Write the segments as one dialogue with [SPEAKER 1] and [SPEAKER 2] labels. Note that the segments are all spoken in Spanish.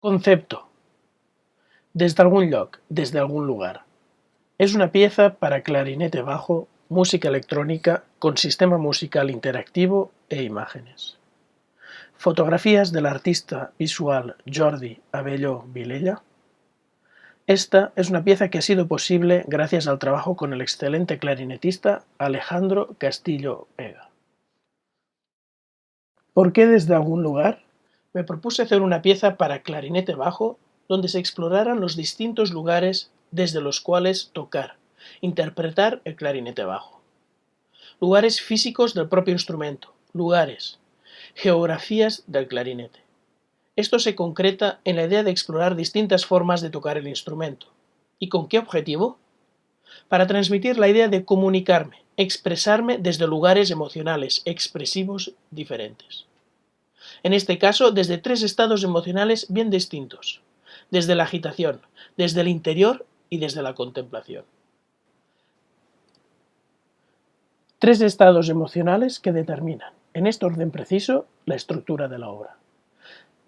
[SPEAKER 1] Concepto. Des d'algun lloc, des d'algun lugar. És una pieza para clarinete bajo, música electrónica con sistema musical interactivo e imágenes. Fotografías del artista visual Jordi Abelló Vilella. Esta es una pieza que ha sido posible gracias al trabajo con el excelente clarinetista Alejandro Castillo Vega. ¿Por qué desde algún lugar? Me propuse hacer una pieza para clarinete bajo donde se exploraran los distintos lugares desde los cuales tocar, interpretar el clarinete bajo. Lugares físicos del propio instrumento, lugares, geografías del clarinete. Esto se concreta en la idea de explorar distintas formas de tocar el instrumento. ¿Y con qué objetivo? Para transmitir la idea de comunicarme, expresarme desde lugares emocionales, expresivos diferentes. En este caso, desde tres estados emocionales bien distintos, desde la agitación, desde el interior y desde la contemplación. Tres estados emocionales que determinan, en este orden preciso, la estructura de la obra.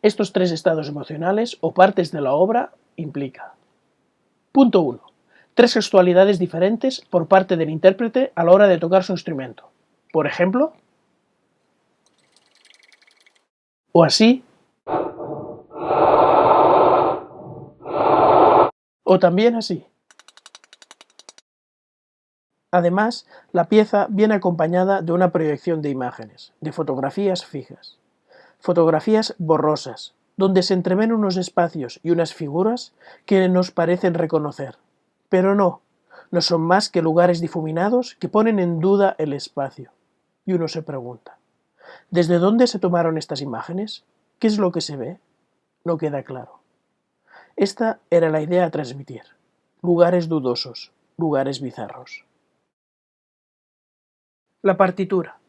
[SPEAKER 1] Estos tres estados emocionales o partes de la obra implican: punto 1. Tres gestualidades diferentes por parte del intérprete a la hora de tocar su instrumento. Por ejemplo, o así, o también así. Además, la pieza viene acompañada de una proyección de imágenes, de fotografías fijas, fotografías borrosas, donde se entreven unos espacios y unas figuras que nos parecen reconocer, pero no son más que lugares difuminados que ponen en duda el espacio. Y uno se pregunta, ¿desde dónde se tomaron estas imágenes? ¿Qué es lo que se ve? No queda claro. Esta era la idea a transmitir: lugares dudosos, lugares bizarros. La partitura.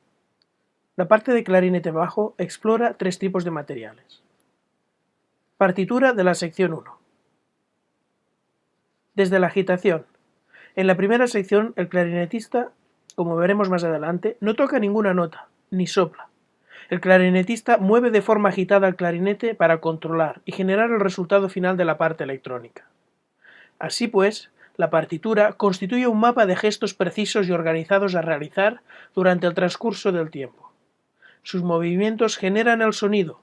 [SPEAKER 1] La parte de clarinete bajo explora tres tipos de materiales. Partitura de la sección 1. Desde la agitación. En la primera sección, el clarinetista, como veremos más adelante, no toca ninguna nota, ni sopla. El clarinetista mueve de forma agitada el clarinete para controlar y generar el resultado final de la parte electrónica. Así pues, la partitura constituye un mapa de gestos precisos y organizados a realizar durante el transcurso del tiempo. Sus movimientos generan el sonido,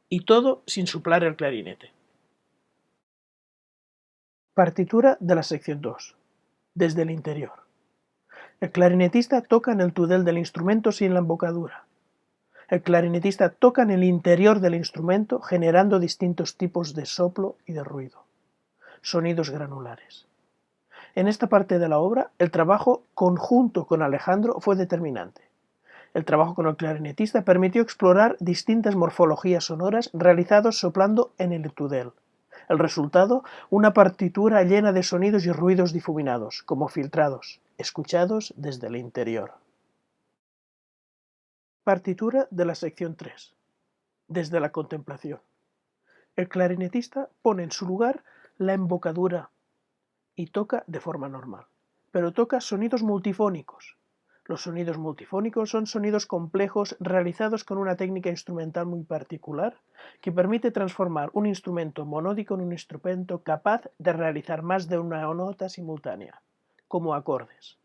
[SPEAKER 1] y todo sin soplar el clarinete. Partitura de la sección 2. Desde el interior. El clarinetista toca en el tudel del instrumento sin la embocadura. El clarinetista toca en el interior del instrumento generando distintos tipos de soplo y de ruido. Sonidos granulares. En esta parte de la obra, el trabajo conjunto con Alejandro fue determinante. El trabajo con el clarinetista permitió explorar distintas morfologías sonoras realizadas soplando en el tudel. El resultado, una partitura llena de sonidos y ruidos difuminados, como filtrados, escuchados desde el interior. Partitura de la sección 3. Desde la contemplación. El clarinetista pone en su lugar la embocadura y toca de forma normal, pero toca sonidos multifónicos. Los sonidos multifónicos son sonidos complejos realizados con una técnica instrumental muy particular que permite transformar un instrumento monódico en un instrumento capaz de realizar más de una nota simultánea, como acordes.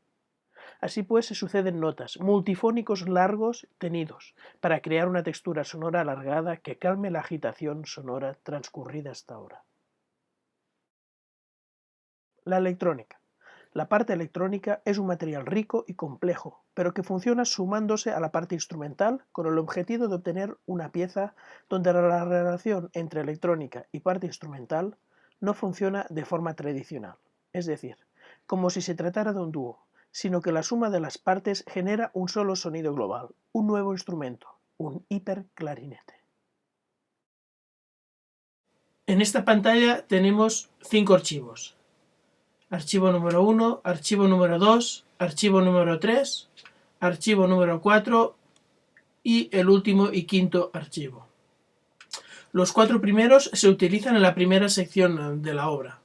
[SPEAKER 1] Así pues, se suceden notas, multifónicos largos, tenidos, para crear una textura sonora alargada que calme la agitación sonora transcurrida hasta ahora. La electrónica. La parte electrónica es un material rico y complejo, pero que funciona sumándose a la parte instrumental con el objetivo de obtener una pieza donde la relación entre electrónica y parte instrumental no funciona de forma tradicional, es decir, como si se tratara de un dúo, sino que la suma de las partes genera un solo sonido global, un nuevo instrumento, un hiperclarinete. En esta pantalla tenemos 5 archivos. Archivo número 1, archivo número 2, archivo número 3, archivo número 4 y el último y quinto archivo. Los 4 primeros se utilizan en la primera sección de la obra.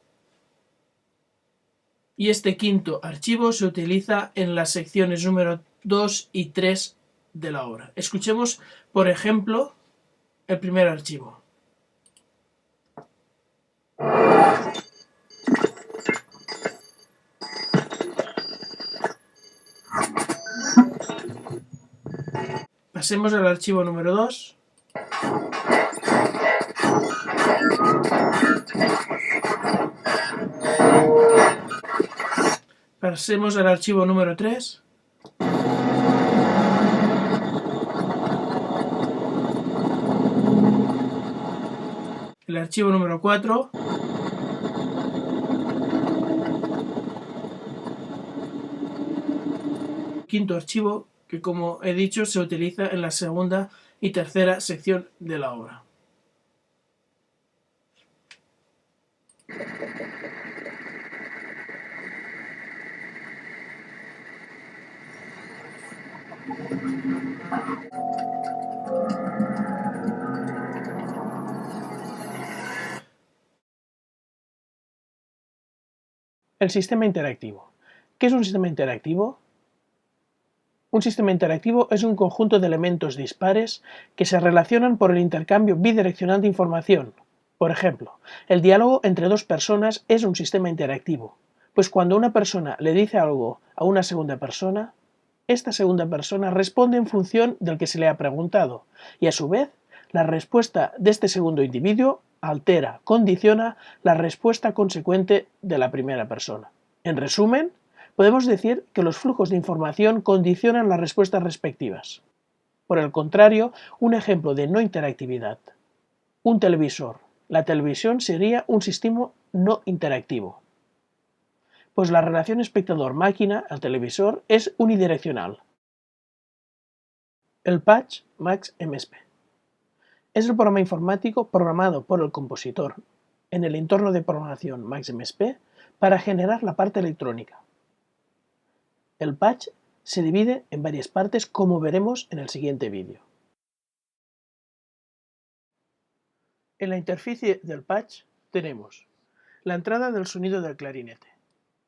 [SPEAKER 1] Y este quinto archivo se utiliza en las secciones número 2 y 3 de la obra. Escuchemos, por ejemplo, el primer archivo. Pasemos al archivo número 2. Pasemos al archivo número 3. El archivo número 4. Quinto archivo que, como he dicho, se utiliza en la segunda y tercera sección de la obra. El sistema interactivo. ¿Qué es un sistema interactivo? Un sistema interactivo es un conjunto de elementos dispares que se relacionan por el intercambio bidireccional de información. Por ejemplo, el diálogo entre dos personas es un sistema interactivo, pues cuando una persona le dice algo a una segunda persona, esta segunda persona responde en función del que se le ha preguntado, y a su vez, la respuesta de este segundo individuo altera, condiciona la respuesta consecuente de la primera persona. En resumen, podemos decir que los flujos de información condicionan las respuestas respectivas. Por el contrario, un ejemplo de no interactividad. Un televisor. La televisión sería un sistema no interactivo, pues la relación espectador-máquina al televisor es unidireccional. El patch MaxMSP es el programa informático programado por el compositor en el entorno de programación MaxMSP para generar la parte electrónica. El patch se divide en varias partes, como veremos en el siguiente vídeo. En la interfaz del patch tenemos la entrada del sonido del clarinete.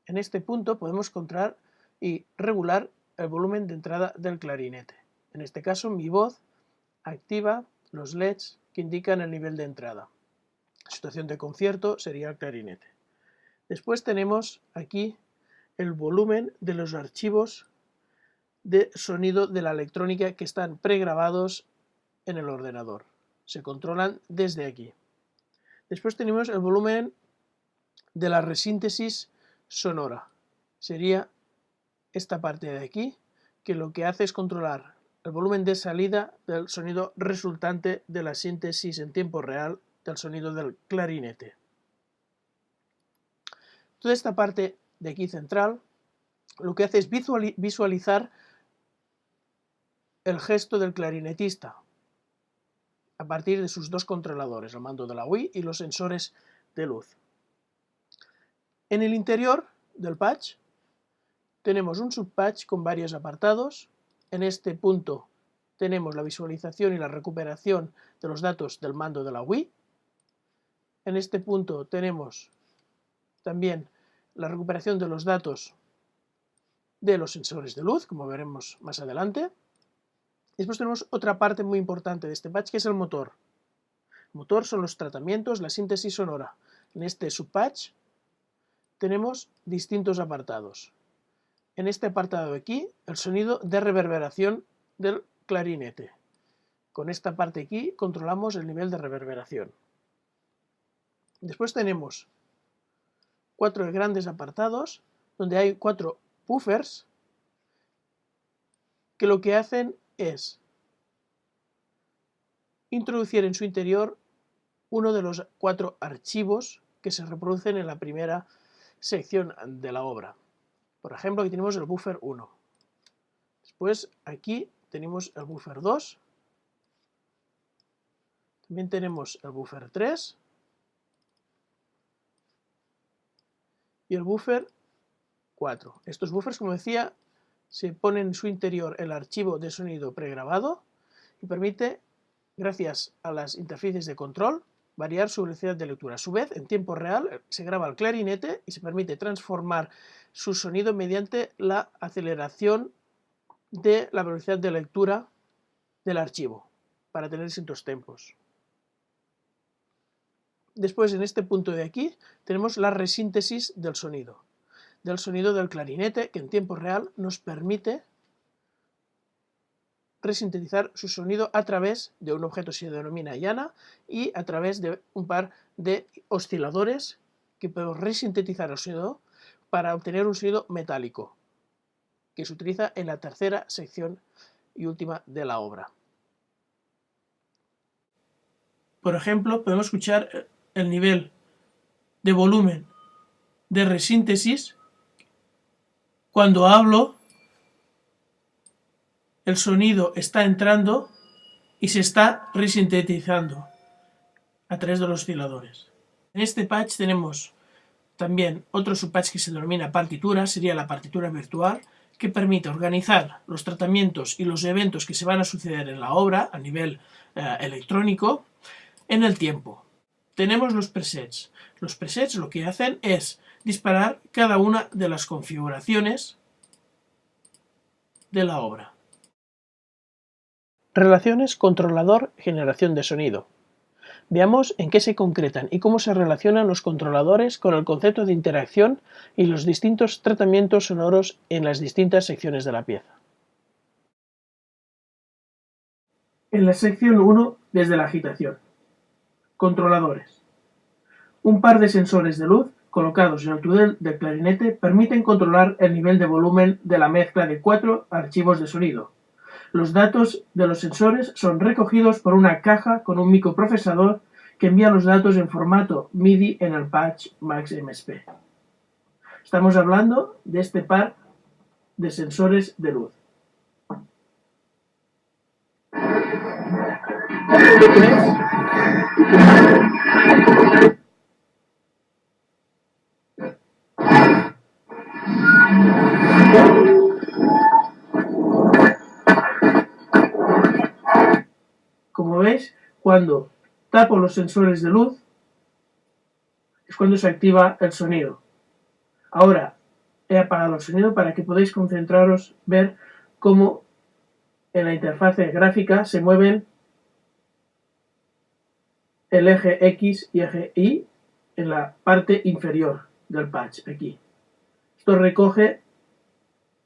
[SPEAKER 1] En este punto podemos controlar y regular el volumen de entrada del clarinete. En este caso, mi voz activa los LEDs que indican el nivel de entrada. Situación de concierto sería el clarinete. Después tenemos aquí el volumen de los archivos de sonido de la electrónica que están pregrabados en el ordenador. Se controlan desde aquí. Después tenemos el volumen de la resíntesis sonora. Sería esta parte de aquí, que lo que hace es controlar el volumen de salida del sonido resultante de la síntesis en tiempo real del sonido del clarinete. Toda esta parte de aquí central lo que hace es visualizar el gesto del clarinetista a partir de sus dos controladores, el mando de la Wii y los sensores de luz. En el interior del patch tenemos un subpatch con varios apartados. En este punto tenemos la visualización y la recuperación de los datos del mando de la Wii. En este punto tenemos también la recuperación de los datos de los sensores de luz, como veremos más adelante. Después tenemos otra parte muy importante de este patch, que es el motor. El motor son los tratamientos, la síntesis sonora. En este subpatch tenemos distintos apartados. En este apartado de aquí, el sonido de reverberación del clarinete. Con esta parte aquí controlamos el nivel de reverberación. Después tenemos 4 grandes apartados donde hay 4 buffers que lo que hacen es introducir en su interior uno de los 4 archivos que se reproducen en la primera sección de la obra. Por ejemplo, aquí tenemos el buffer 1. Después aquí tenemos el buffer 2. También tenemos el buffer 3. Y el buffer 4. Estos buffers, como decía, se ponen en su interior el archivo de sonido pregrabado y permite, gracias a las interfaces de control, variar su velocidad de lectura. A su vez, en tiempo real, se graba el clarinete y se permite transformar su sonido mediante la aceleración de la velocidad de lectura del archivo para tener distintos tempos. Después, en este punto de aquí, tenemos la resíntesis del sonido del clarinete, que en tiempo real nos permite resintetizar su sonido a través de un objeto que se denomina llana y a través de un par de osciladores que podemos resintetizar el sonido para obtener un sonido metálico, que se utiliza en la tercera sección y última de la obra. Por ejemplo, podemos escuchar el nivel de volumen de resíntesis. Cuando hablo, el sonido está entrando y se está resintetizando a través de los osciladores. En este patch tenemos también otro subpatch que se denomina partitura, sería la partitura virtual, que permite organizar los tratamientos y los eventos que se van a suceder en la obra a nivel electrónico en el tiempo. Tenemos los presets. Los presets lo que hacen es disparar cada una de las configuraciones de la obra. Relaciones controlador-generación de sonido. Veamos en qué se concretan y cómo se relacionan los controladores con el concepto de interacción y los distintos tratamientos sonoros en las distintas secciones de la pieza. En la sección 1, desde la agitación. Controladores. Un par de sensores de luz colocados en el túnel del clarinete permiten controlar el nivel de volumen de la mezcla de 4 archivos de sonido. Los datos de los sensores son recogidos por una caja con un microprocesador que envía los datos en formato MIDI en el patch MaxMSP. Estamos hablando de este par de sensores de luz. Como veis, cuando tapo los sensores de luz es cuando se activa el sonido. Ahora he apagado el sonido para que podáis concentraros, ver cómo en la interfase gráfica se mueven el eje X y eje Y en la parte inferior del patch, aquí. Esto recoge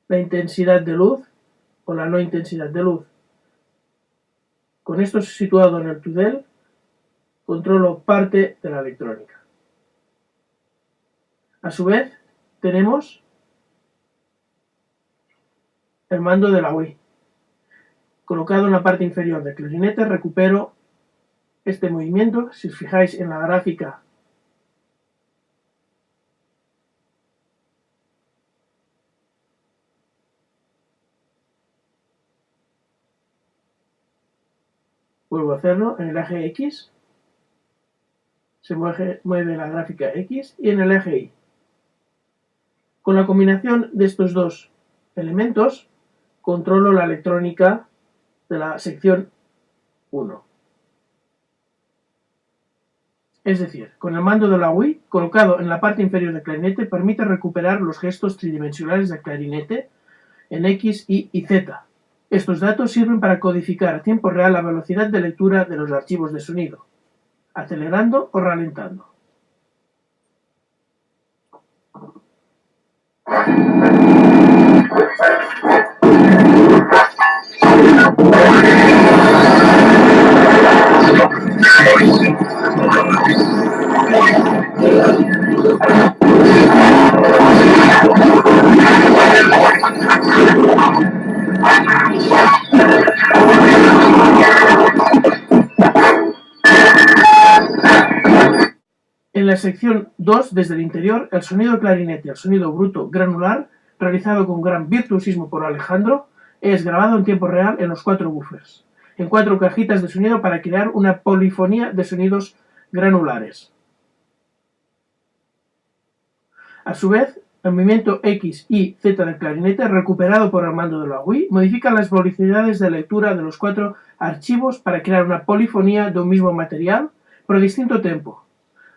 [SPEAKER 1] la intensidad de luz o la no intensidad de luz. Con esto situado en el túnel, controlo parte de la electrónica. A su vez, tenemos el mando de la Wii. Colocado en la parte inferior del clarinete, recupero este movimiento. Si os fijáis en la gráfica, vuelvo a hacerlo en el eje X, se mueve la gráfica X y en el eje Y. Con la combinación de estos dos elementos, controlo la electrónica de la sección 1. Es decir, con el mando de la Wii, colocado en la parte inferior del clarinete, permite recuperar los gestos tridimensionales del clarinete en X, Y y Z. Estos datos sirven para codificar a tiempo real la velocidad de lectura de los archivos de sonido, acelerando o ralentando. En la sección 2, desde el interior, el sonido del clarinete, el sonido bruto granular, realizado con gran virtuosismo por Alejandro, es grabado en tiempo real en los 4 buffers, en 4 cajitas de sonido para crear una polifonía de sonidos granulares. A su vez, el movimiento X, Y, Z del clarinete, recuperado por el mando de la Wii, modifica las velocidades de lectura de los 4 archivos para crear una polifonía de un mismo material, pero distinto tempo.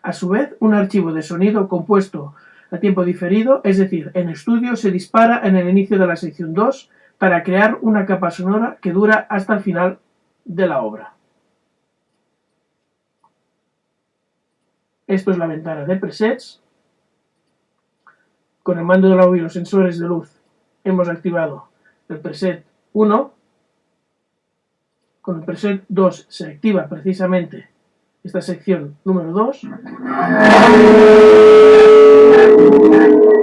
[SPEAKER 1] A su vez, un archivo de sonido compuesto a tiempo diferido, es decir, en estudio, se dispara en el inicio de la sección 2 para crear una capa sonora que dura hasta el final de la obra. Esto es la ventana de presets. Con el mando de la Wii y los sensores de luz hemos activado el preset 1 Con el preset 2 se activa precisamente esta sección número 2.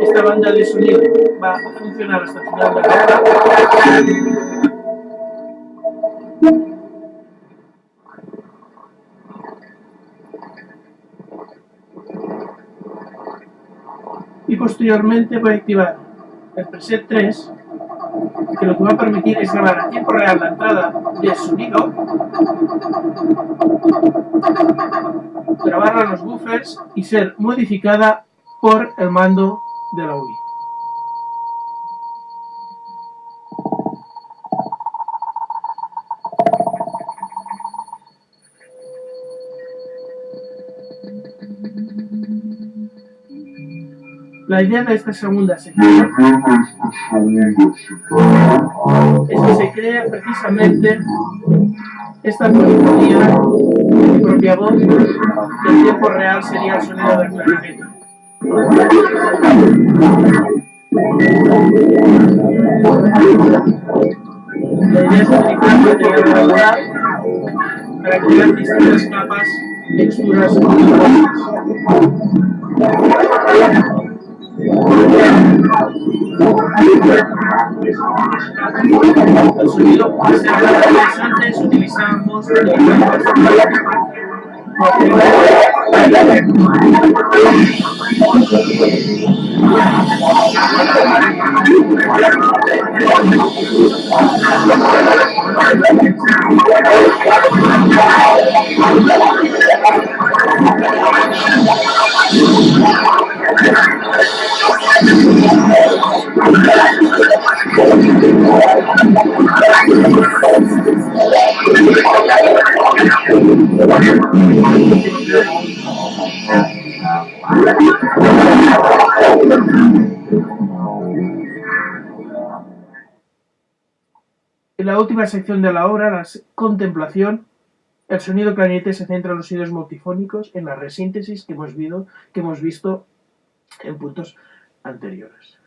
[SPEAKER 1] Esta banda de sonido va a funcionar hasta el final de la hora. Y posteriormente voy a activar el preset 3, que lo que va a permitir es grabar a tiempo real la entrada de sonido, grabarla en los buffers y ser modificada por el mando de la UI. La idea de esta segunda sección es que se crea precisamente esta polifonía de mi propia voz, que en tiempo real sería el sonido del clarinete. La idea es utilizar material regular para crear distintas capas, texturas y colores. El sonido puede ser más interesante si utilizamos En la última sección de la obra, la contemplación, el sonido clarinete se centra en los sonidos multifónicos, en la resíntesis que hemos visto en puntos anteriores.